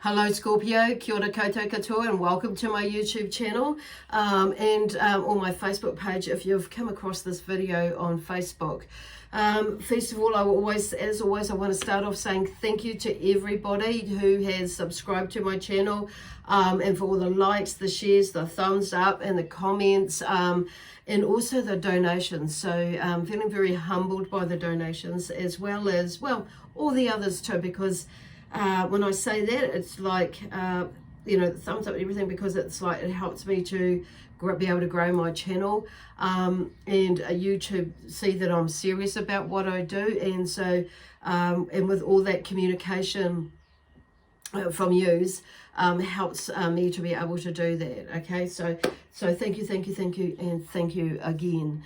Hello Scorpio, kia ora koutou katoa, and welcome to my YouTube channel and or my Facebook page if you've come across this video on Facebook. First of all, as always, I want to start off saying thank you to everybody who has subscribed to my channel and for all the likes, the shares, the thumbs up and the comments and also the donations. So I'm feeling very humbled by the donations as well as, well, all the others too, because when I say that, it's like, thumbs up and everything, because it's like it helps me to be able to grow my channel and YouTube see that I'm serious about what I do. And so, and with all that communication from yous, helps me to be able to do that. Okay, so thank you, and thank you again.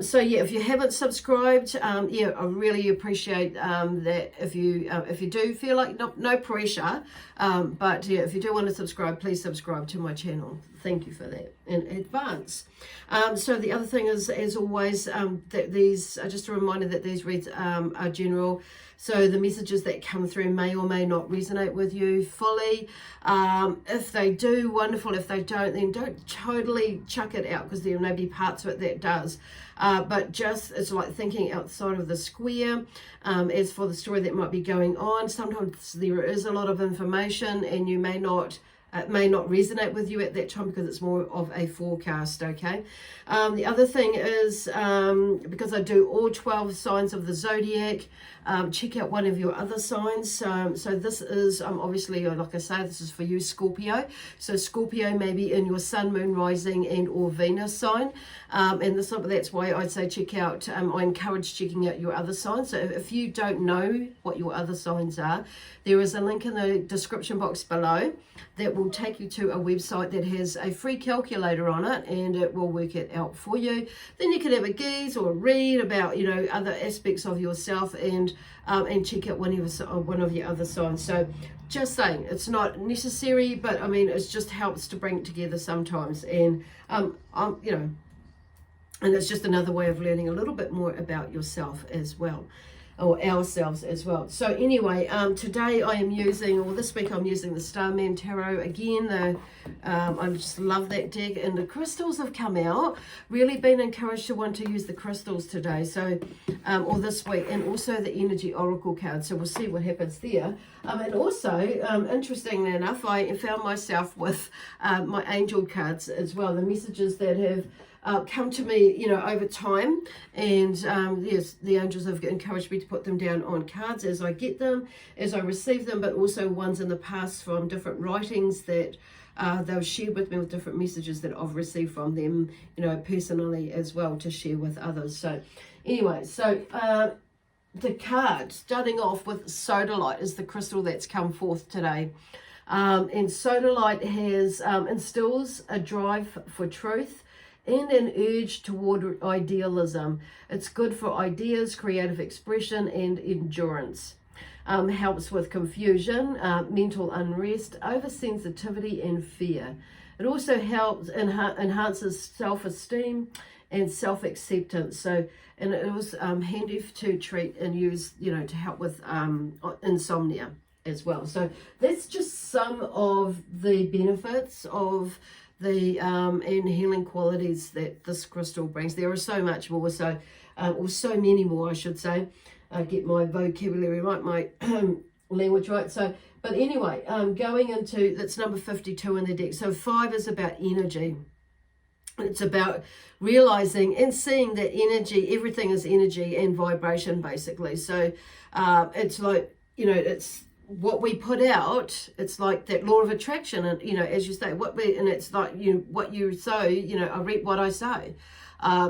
So yeah, if you haven't subscribed, I really appreciate that. If you do feel like, no pressure, but yeah, if you do want to subscribe, please subscribe to my channel. Thank you for that in advance. So the other thing is, as always, that these are just a reminder that these reads are general. So the messages that come through may or may not resonate with you fully. If they do, wonderful. If they don't, then don't totally chuck it out, because there may be parts of it that does. But just, it's like thinking outside of the square. As for the story that might be going on, sometimes there is a lot of information and you may not, it may not resonate with you at that time because it's more of a forecast, okay? The other thing is, because I do all 12 signs of the zodiac, check out one of your other signs. So this is, obviously, like I say, this is for you, Scorpio. So Scorpio may be in your sun, moon, rising, and or Venus sign. And that's why I'd say check out, I encourage checking out your other signs. So if you don't know what your other signs are, there is a link in the description box below that will take you to a website that has a free calculator on it, and it will work it out for you. Then you can have a gaze or read about, other aspects of yourself and check out one of your other signs. So just saying, it's not necessary, but I mean, it just helps to bring it together sometimes. And, and it's just another way of learning a little bit more about yourself as well, or ourselves as well. So anyway, today I am using, or this week I'm using the Starman Tarot again. I just love that deck, and the crystals have come out. Really been encouraged to want to use the crystals today, so or this week, and also the Energy Oracle card. So we'll see what happens there. And also, interestingly enough, I found myself with my angel cards as well. The messages that have come to me, over time, and yes, the angels have encouraged me to put them down on cards as I get them, as I receive them, but also ones in the past from different writings that they've shared with me, with different messages that I've received from them, personally as well, to share with others. So anyway, the card, starting off with Sodalite, is the crystal that's come forth today. And Sodalite has instills a drive for truth and an urge toward idealism. It's good for ideas, creative expression, and endurance. Helps with confusion, mental unrest, oversensitivity, and fear. It also helps enhances self-esteem and self-acceptance. So, and it was handy to treat and use, to help with insomnia as well. So that's just some of the benefits of the and healing qualities that this crystal brings. There are so much more, or so many more, I should say. Get my vocabulary right, my language right. So, but anyway, going into, that's number 52 in the deck. So 5 is about energy. It's about realizing and seeing that energy, everything is energy and vibration, basically. So it's like, it's what we put out. It's like that law of attraction, and as you say, and it's like what you sow, I reap what I sow.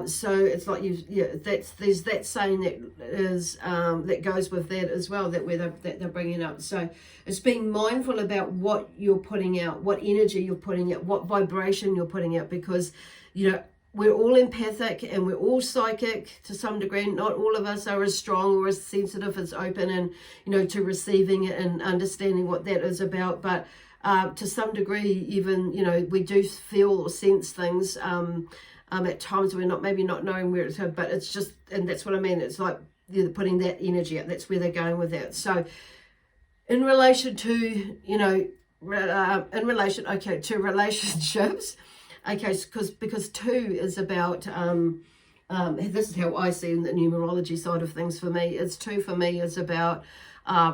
So it's like there's that saying that is that goes with that as well, that they're bringing up. So it's being mindful about what you're putting out, what energy you're putting out, what vibration you're putting out, because we're all empathic and we're all psychic to some degree. Not all of us are as strong or as sensitive, as open and to receiving it and understanding what that is about. But to some degree, even we do feel or sense things. At times we're maybe not knowing where it's at, but it's just, and that's what I mean. It's like putting that energy out. That's where they're going with that. So in relation to, you know, to relationships, okay, because 2 is about, this is how I see in the numerology side of things for me. It's 2 for me is about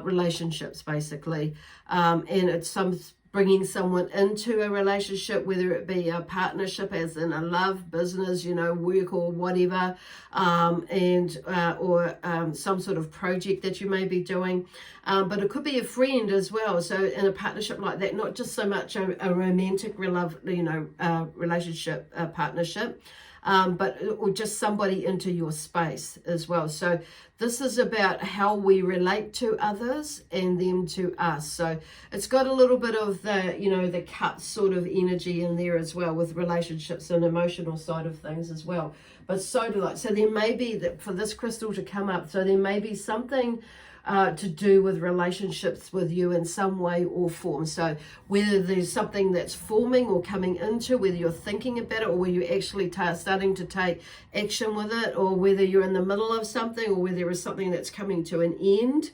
relationships, basically. And it's bringing someone into a relationship, whether it be a partnership as in a love, business, you know, work or whatever, or some sort of project that you may be doing. But it could be a friend as well. So in a partnership like that, not just so much a romantic relationship, partnership, or just somebody into your space as well. So this is about how we relate to others and them to us. So it's got a little bit of the, you know, the cut sort of energy in there as well with relationships and emotional side of things as well. But Sodalite, so there may be that for this crystal to come up, so there may be something to do with relationships with you in some way or form. So whether there's something that's forming or coming into, whether you're thinking about it or whether you're actually starting to take action with it, or whether you're in the middle of something, or whether there is something that's coming to an end,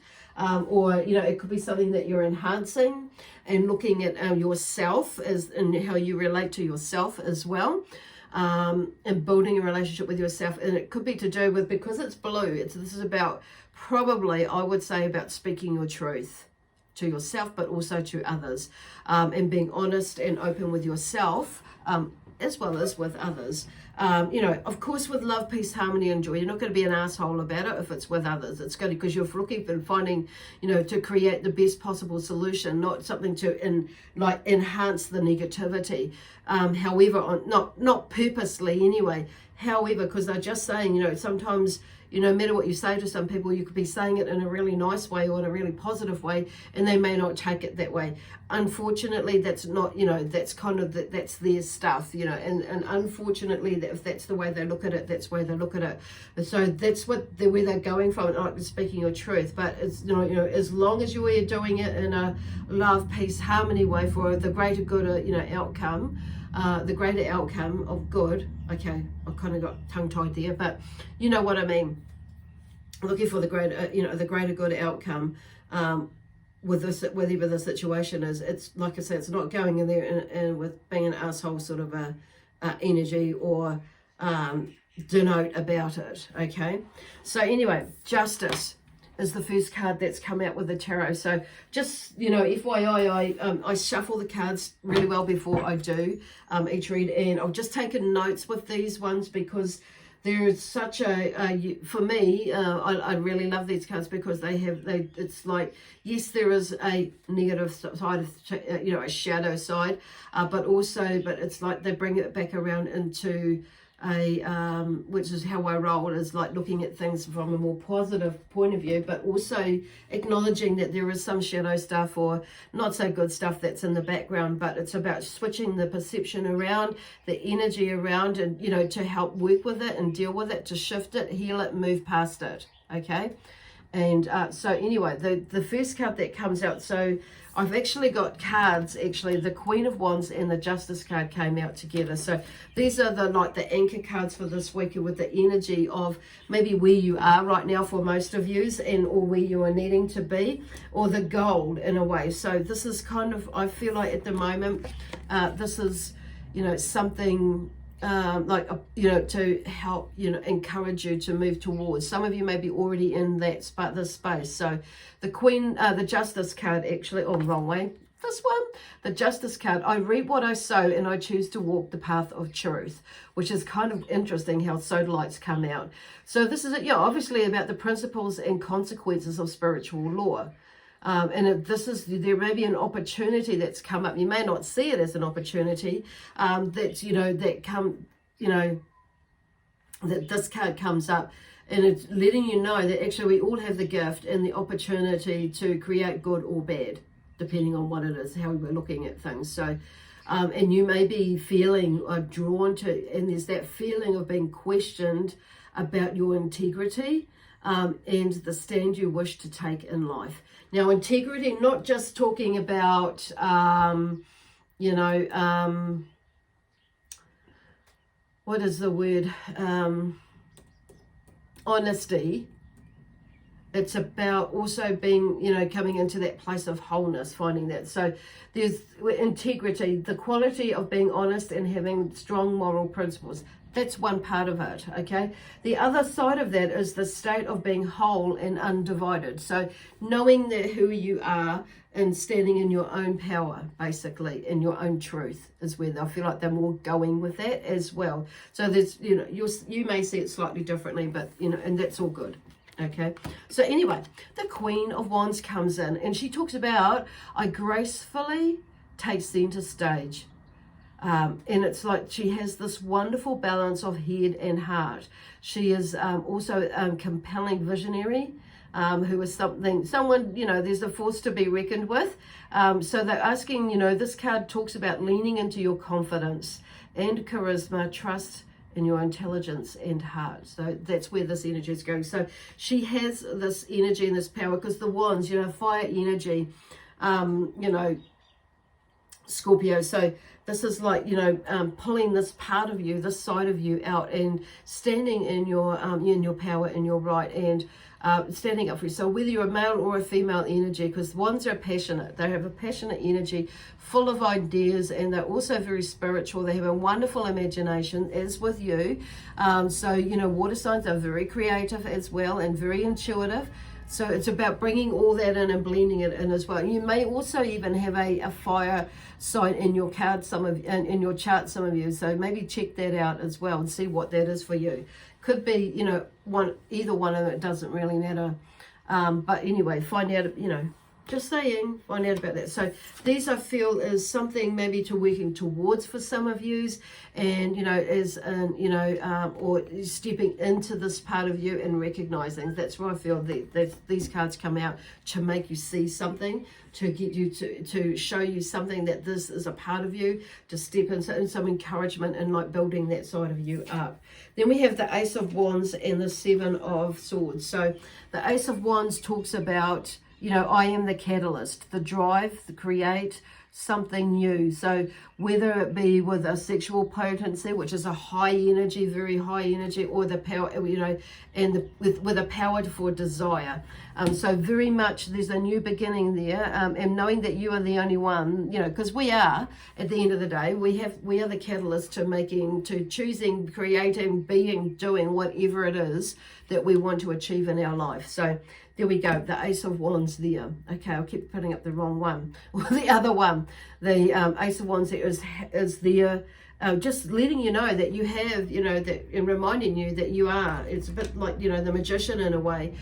or, you know, it could be something that you're enhancing and looking at yourself and how you relate to yourself as well. And building a relationship with yourself, and it could be to do with, because it's blue, this is about, probably I would say, about speaking your truth to yourself but also to others, and being honest and open with yourself, as well as with others. You know, of course, with love, peace, harmony, and joy, you're not going to be an asshole about it if it's with others. It's good because you're looking for finding, you know, to create the best possible solution, not something to enhance the negativity. However, not purposely anyway. However, because they're just saying, you know, sometimes, you know, no matter what you say to some people, you could be saying it in a really nice way or in a really positive way, and they may not take it that way. Unfortunately, that's not, you know, that's kind of, that's their stuff, you know, and unfortunately, if that's the way they look at it, that's the way they look at it. And so that's where they're going from, not speaking your truth. But it's, you know, as long as you're doing it in a love, peace, harmony way for the greater good, you know, outcome, the greater outcome of good. Okay, I kind of got tongue-tied there, but you know what I mean. Looking for the greater, you know, the greater good outcome with this, whatever the situation is. It's like I said, it's not going in there and with being an asshole sort of a energy or denote about it. Okay, so anyway, Justice is the first card that's come out with the tarot. So just, you know, FYI, I shuffle the cards really well before I do each read, and I've just taken notes with these ones because there is such for me, I really love these cards because it's like, yes, there is a negative side of, you know, a shadow side, but it's like they bring it back around into which is how I roll, is like looking at things from a more positive point of view, but also acknowledging that there is some shadow stuff or not so good stuff that's in the background. But it's about switching the perception around, the energy around, and, you know, to help work with it and deal with it, to shift it, heal it, move past it. Okay. And so anyway, the first card that comes out, so I've actually got cards, the Queen of Wands and the Justice card came out together. So these are the anchor cards for this week, with the energy of maybe where you are right now for most of you, or where you are needing to be, or the goal in a way. So this is kind of, I feel like at the moment, this is, you know, something you know, to help, you know, encourage you to move towards. Some of you may be already in this space. So the Justice card, actually, wrong way. This one, the Justice card, I reap what I sow and I choose to walk the path of truth, which is kind of interesting how Sodalites come out. So this is, obviously about the principles and consequences of spiritual law. And there may be an opportunity that's come up. You may not see it as an opportunity, that this card comes up, and it's letting you know that actually we all have the gift and the opportunity to create good or bad, depending on what it is, how we're looking at things. So, and you may be feeling drawn to, and there's that feeling of being questioned about your integrity, and the stand you wish to take in life. Now, integrity, not just talking about, what is the word? Honesty, it's about also being, you know, coming into that place of wholeness, finding that. So there's integrity, the quality of being honest and having strong moral principles. That's one part of it, okay? The other side of that is the state of being whole and undivided. So knowing that who you are and standing in your own power, basically, in your own truth is where I feel like they're more going with that as well. So there's, you know, you may see it slightly differently, but, you know, and that's all good. Okay, so anyway, the Queen of Wands comes in and she talks about, I gracefully take center stage. And it's like she has this wonderful balance of head and heart. She is also a compelling visionary, who is someone, you know, there's a force to be reckoned with. So they're asking, you know, this card talks about leaning into your confidence and charisma, trust in your intelligence and heart. So that's where this energy is going. So she has this energy and this power, because the wands, you know, fire energy, you know, Scorpio. So this is like, you know, pulling this part of you, this side of you out and standing in your power and your right, and standing up for you. So whether you're a male or a female energy, because wands are passionate, they have a passionate energy, full of ideas, and they're also very spiritual. They have a wonderful imagination, as with you. So, you know, water signs are very creative as well and very intuitive. So it's about bringing all that in and blending it in as well. You may also even have a fire sign in your card, in your chart, some of you. So maybe check that out as well and see what that is for you. Could be, you know, either one of them. It doesn't really matter. But anyway, find out, you know, just saying, find out about that. So these, I feel, is something maybe to working towards for some of yous, and, you know, as you know, or stepping into this part of you and recognizing. That's where I feel that these cards come out to make you see something, to get you to show you something, that this is a part of you, to step into some encouragement and like building that side of you up. Then we have the Ace of Wands and the Seven of Swords. So the Ace of Wands talks about, you know, I am the catalyst, the drive, the create something new. So whether it be with a sexual potency, which is a high energy, very high energy, or the power, you know, and with a power for desire. So very much there's a new beginning there, and knowing that you are the only one, you know, because we are, at the end of the day, we are the catalyst to choosing, creating, being, doing whatever it is that we want to achieve in our life. So there we go, the Ace of Wands there. Okay, I'll keep putting up the wrong one. Or the other one, the Ace of Wands there is there, just letting you know that you have, you know, that, and reminding you that you are. It's a bit like, you know, the magician in a way,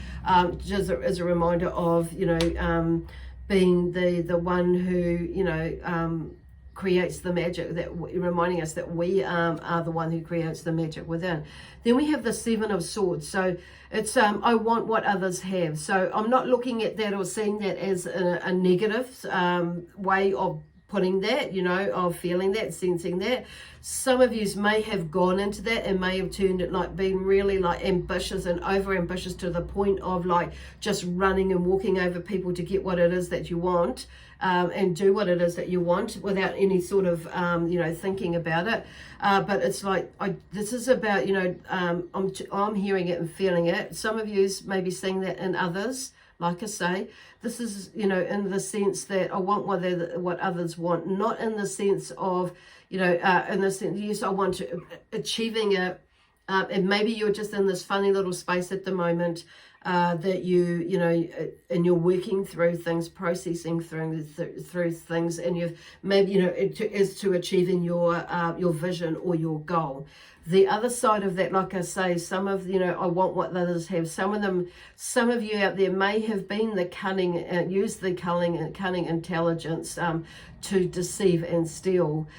just as a reminder of, you know, being the one who, you know, creates the magic, that reminding us that we are the one who creates the magic within. Then we have the Seven of Swords. So it's I want what others have. So I'm not looking at that or seeing that as a negative way of putting that, you know, of feeling that, sensing that. Some of you may have gone into that and may have turned it like being really like ambitious and over ambitious to the point of like just running and walking over people to get what it is that you want, and do what it is that you want without any sort of you know, thinking about it. But it's like, this is about, you know, I'm hearing it and feeling it. Some of you may be seeing that in others. Like I say, this is, you know, in the sense that I want what others want, not in the sense of, you know, in the sense, yes, I want to achieving it, and maybe you're just in this funny little space at the moment, that you know, and you're working through things, processing through things, and you've maybe, you know, is to achieving your vision or your goal. The other side of that, like I say, some of, you know, I want what others have. Some of you out there may have been the cunning, used the cunning intelligence to deceive and steal,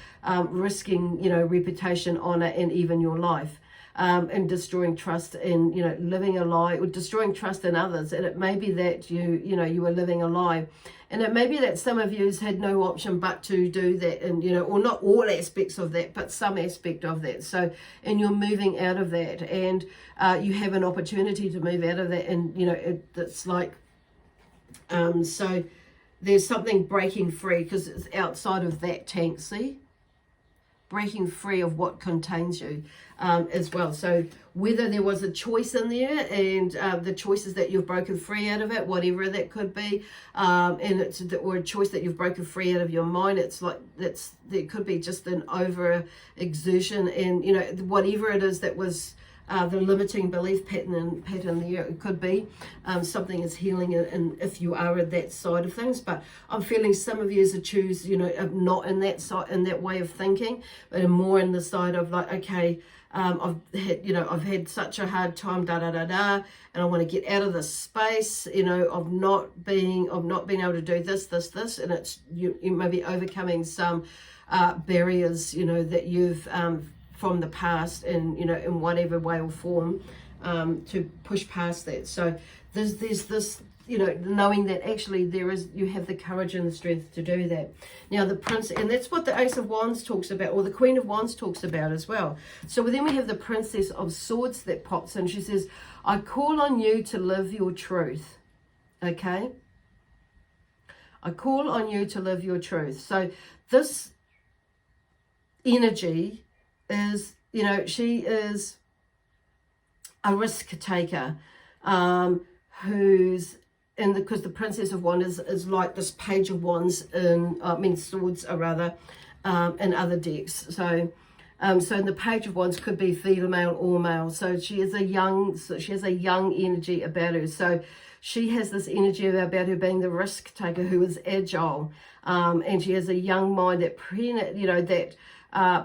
risking, you know, reputation, honor, and even your life. And destroying trust in, you know, living a lie, or destroying trust in others. And it may be that you know, you were living a lie. And it may be that some of you had no option but to do that, and, you know, or not all aspects of that, but some aspect of that. So, and you're moving out of that, and you have an opportunity to move out of that. And, you know, it's like, so there's something breaking free because it's outside of that tank, see? breaking free of what contains you as well. So whether there was a choice in there, and the choices that you've broken free out of it, whatever that could be, and it's or a choice that you've broken free out of your mind, it's like there could be just an over exertion, and you know, whatever it is that was the limiting belief pattern there, it could be something is healing, and if you are at that side of things. But I'm feeling some of you as a choose, you know, not in that side, in that way of thinking, but more in the side of like, okay, I've had such a hard time, and I want to get out of this space, you know, of not being able to do this, and it's you may be overcoming some barriers, you know, that you've from the past, and you know, in whatever way or form, to push past that. So there's this, you know, knowing that actually you have the courage and the strength to do that. Now the Prince, and that's what the Ace of Wands talks about, or the Queen of Wands talks about as well. So then we have the Princess of Swords that pops in. She says, I call on you to live your truth. Okay? I call on you to live your truth. So this energy is, you know, she is a risk taker, who's in because the Princess of Wands is like this Page of Wands in swords are rather in other decks. So in the Page of Wands could be female or male. So she has a young energy about her. So she has this energy about her being the risk taker who is agile, and she has a young mind that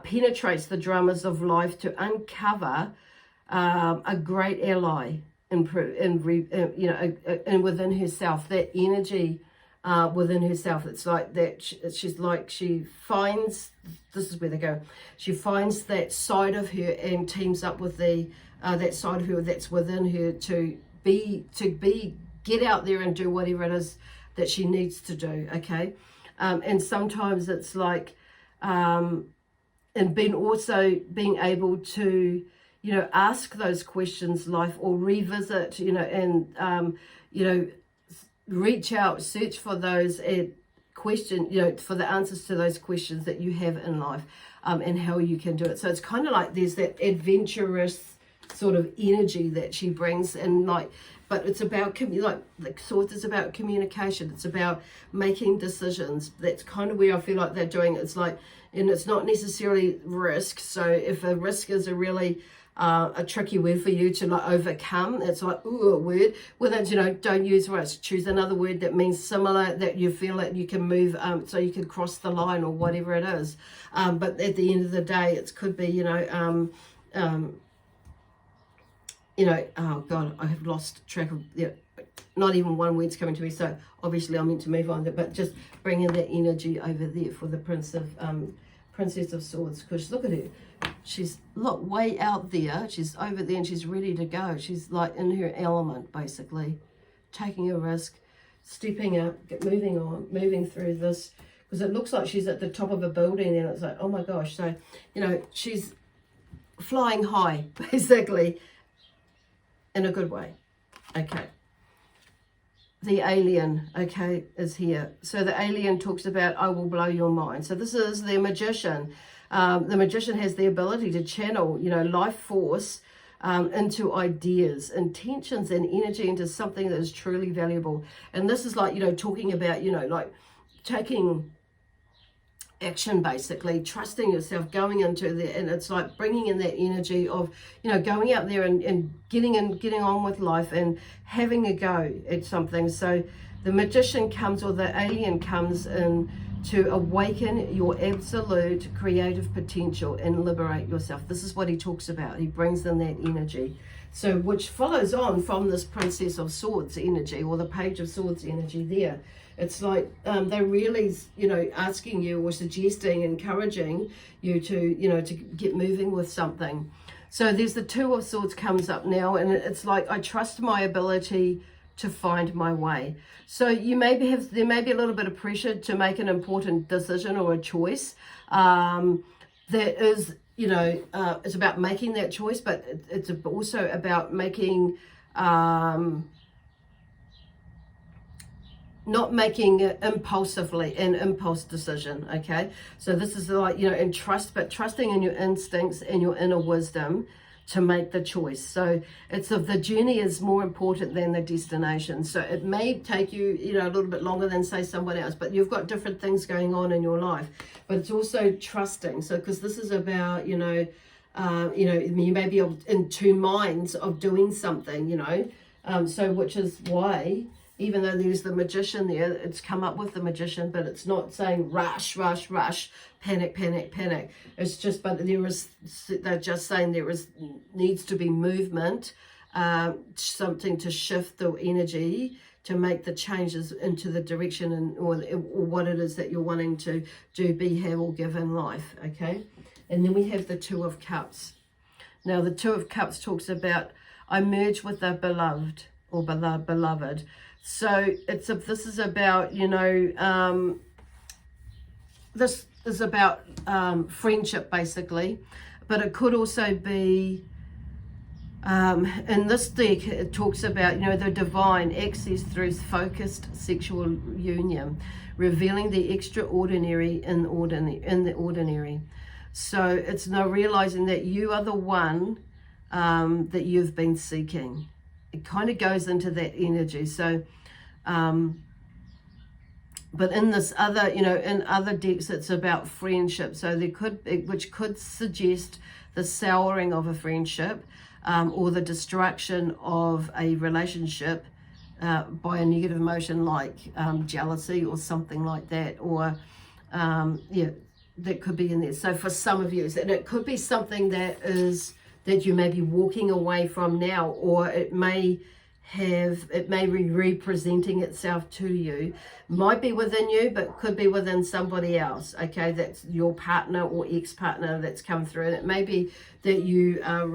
penetrates the dramas of life to uncover a great ally and within herself, that energy within herself. It's like that she finds, this is where they go, she finds that side of her and teams up with that side of her that's within her to get out there and do whatever it is that she needs to do. Okay, and sometimes it's like and being able to, you know, ask those questions life, or revisit, you know, and you know, reach out, search for those question, you know, for the answers to those questions that you have in life, and how you can do it. So it's kind of like there's that adventurous sort of energy that she brings, and like, but it's about like Swords is about communication. It's about making decisions. That's kind of where I feel like they're doing. It's like, and it's not necessarily risk. So if a risk is a really a tricky word for you to like overcome, it's like, ooh, a word. Well, then, you know, don't use risk. Choose another word that means similar, that you feel that you can move, so you can cross the line or whatever it is. But at the end of the day, it could be, oh God, I have lost track of, not even one word's coming to me. So obviously I'm meant to move on, but just bringing that energy over there for the Princess of Swords, because look at her. She's way out there. She's over there and she's ready to go. She's like in her element, basically, taking a risk, stepping up, moving on, moving through this, because it looks like she's at the top of a building and it's like, oh my gosh. So, you know, she's flying high, basically, in a good way. Okay. The alien, okay, is here. So the alien talks about, I will blow your mind. So this is the magician. The magician has the ability to channel, you know, life force into ideas, intentions, and energy into something that is truly valuable. And this is like, you know, talking about, you know, like taking action, basically, trusting yourself, going into there, and it's like bringing in that energy of, you know, going out there and getting on with life and having a go at something. So the magician comes, or the alien comes in to awaken your absolute creative potential and liberate yourself. This is what he talks about. He brings in that energy. So which follows on from this Princess of Swords energy, or the Page of Swords energy there. It's like they're really, you know, asking you or suggesting, encouraging you to, you know, to get moving with something. So there's the Two of Swords comes up now, and it's like, I trust my ability to find my way. So there may be a little bit of pressure to make an important decision or a choice that is, you know, it's about making that choice, but it's also about making not making it impulsively, an impulse decision, okay? So this is like, you know, and trusting in your instincts and your inner wisdom to make the choice. So it's of the journey is more important than the destination. So it may take you, you know, a little bit longer than say someone else, but you've got different things going on in your life. But it's also trusting. So because this is about, you know, you may be in two minds of doing something, you know, so which is why, even though there's the magician there, it's come up with the magician, but it's not saying rush, rush, rush, panic, panic, panic. It's just, but they're just saying needs to be movement, something to shift the energy, to make the changes into the direction or what it is that you're wanting to do, be, have, or give in life, okay? And then we have the Two of Cups. Now, the Two of Cups talks about, I merge with the beloved, or beloved. So this is about, you know, this is about friendship, basically. But it could also be, in this deck, it talks about, you know, the divine access through focused sexual union, revealing the extraordinary in the ordinary. So it's now realizing that you are the one that you've been seeking. It kind of goes into that energy. So, but in this other, you know, in other decks, it's about friendship. So there could be, which could suggest the souring of a friendship, or the destruction of a relationship by a negative emotion like jealousy or something like that, or yeah, that could be in there. So for some of you, and it could be something that you may be walking away from now, or it may be representing itself to you. Might be within you, but could be within somebody else, okay? That's your partner or ex-partner that's come through. And it may be that you are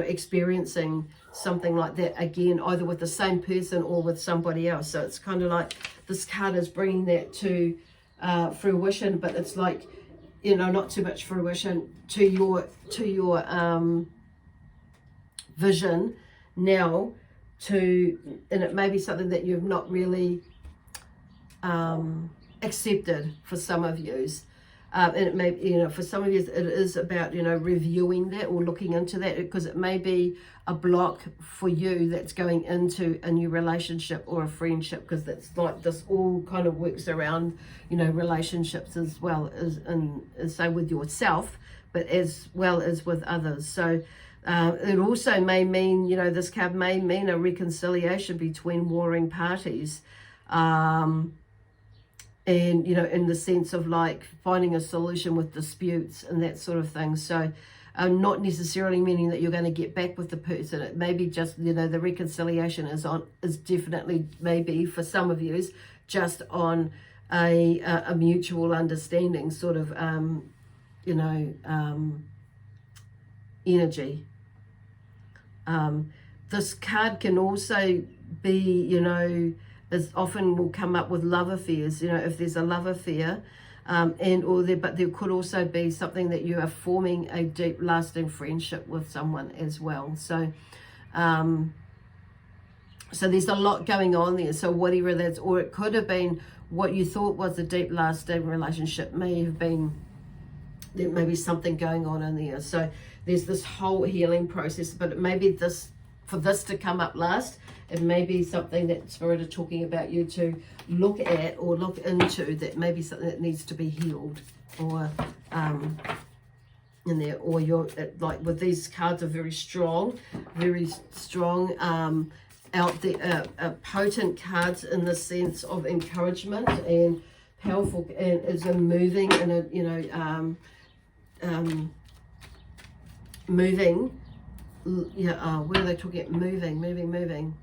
experiencing something like that again, either with the same person or with somebody else. So it's kind of like this card is bringing that to fruition, but it's like, you know, not too much fruition to your vision now, and it may be something that you've not really accepted for some of you. And it may, you know, for some of you, it is about, you know, reviewing that or looking into that, because it may be a block for you that's going into a new relationship or a friendship, because that's like this all kind of works around, you know, relationships as well as, and so with yourself, but as well as with others. So it also may mean, you know, this card may mean a reconciliation between warring parties. And, you know, in the sense of like finding a solution with disputes and that sort of thing. So not necessarily meaning that you're going to get back with the person. It may be just, you know, the reconciliation is definitely, maybe for some of you, just on a mutual understanding sort of, you know, energy. This card can also be, you know, is often will come up with love affairs, you know, if there's a love affair, but there could also be something that you are forming a deep lasting friendship with someone as well. So so there's a lot going on there. So whatever that's, or it could have been what you thought was a deep lasting relationship may have been, there may be something going on in there. So there's this whole healing process, but it may be this, for this to come up last, it may be something that Spirit are talking about you to look at or look into, that may be something that needs to be healed, or in there, or you're like with these cards are very strong out there, potent cards in the sense of encouragement and powerful, and is a moving and a, you know, moving. Yeah, where are they talking about? Moving.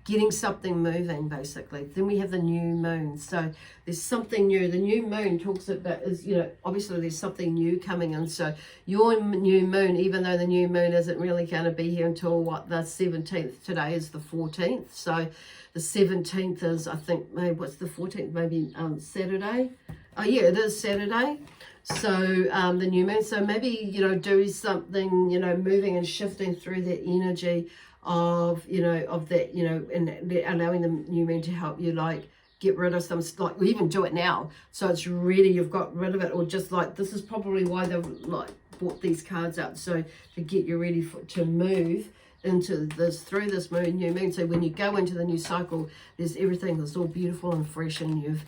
Getting something moving, basically. Then we have the new moon. So there's something new. The new moon talks about, is, you know, obviously there's something new coming in. So your new moon, even though the new moon isn't really going to be here until, what, the 17th. Today is the 14th. So the 17th is, I think, maybe, what's the 14th? Maybe Saturday. Oh, yeah, it is Saturday. So the new moon, so maybe, you know, do something, you know, moving and shifting through that energy of, you know, of that, you know, and allowing the new moon to help you, like, get rid of some, like even do it now, so it's ready, you've got rid of it, or just like, this is probably why they've like brought these cards up, so to get you ready to move into this, through this new moon. So when you go into the new cycle, there's everything that's all beautiful and fresh, and you've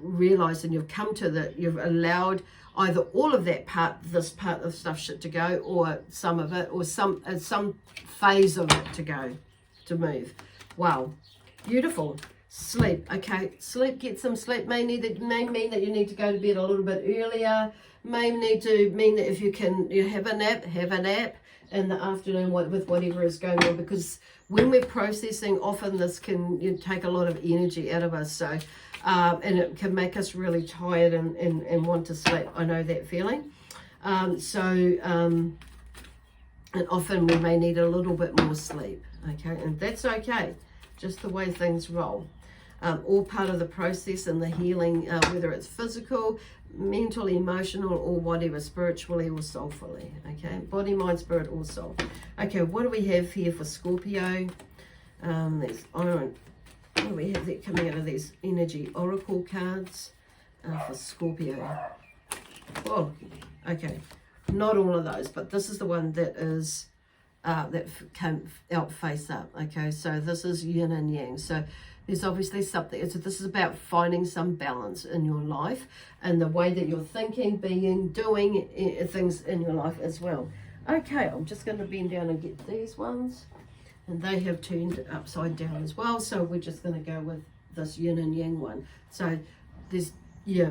realized, and you've come to that, you've allowed either all of that part, this part of stuff shit to go, or some of it, or some phase of it to go, to move. Wow, beautiful. Sleep. Okay, sleep, get some sleep. May mean that you need to go to bed a little bit earlier. May need to mean that if you can, you have a nap in the afternoon with whatever is going on, because when we're processing, often this can take a lot of energy out of us. So and it can make us really tired and want to sleep. I know that feeling. And often we may need a little bit more sleep. Okay, and that's okay, just the way things roll. All part of the process and the healing, whether it's physical, mental, emotional, or whatever, spiritually or soulfully. Okay, body, mind, spirit, or soul. Okay, what do we have here for Scorpio? There's iron. What do we have that coming out of these energy oracle cards for Scorpio? Oh, okay, not all of those, but this is the one that is that came out face up. Okay, so this is Yin and Yang. So there's obviously something. This is about finding some balance in your life and the way that you're thinking, being, doing things in your life as well. Okay, I'm just going to bend down and get these ones, and they have turned upside down as well. So we're just going to go with this Yin and Yang one. So there's, yeah,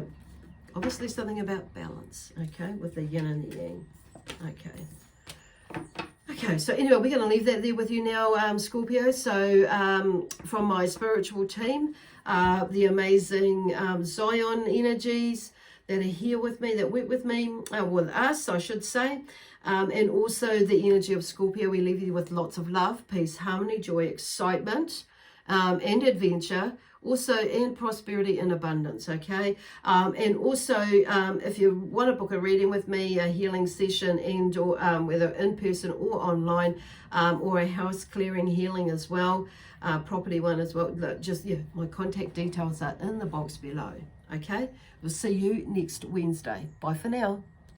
obviously something about balance. Okay, with the Yin and the Yang. Okay. Okay, so anyway, we're going to leave that there with you now, Scorpio. So from my spiritual team, the amazing Zion energies that are here with me, that work with me, with us, I should say, and also the energy of Scorpio. We leave you with lots of love, peace, harmony, joy, excitement, and adventure. Also, and prosperity and abundance, okay? And also, if you want to book a reading with me, a healing session, and or whether in person or online, or a house clearing healing as well, property one as well, just, yeah, my contact details are in the box below, okay? We'll see you next Wednesday. Bye for now.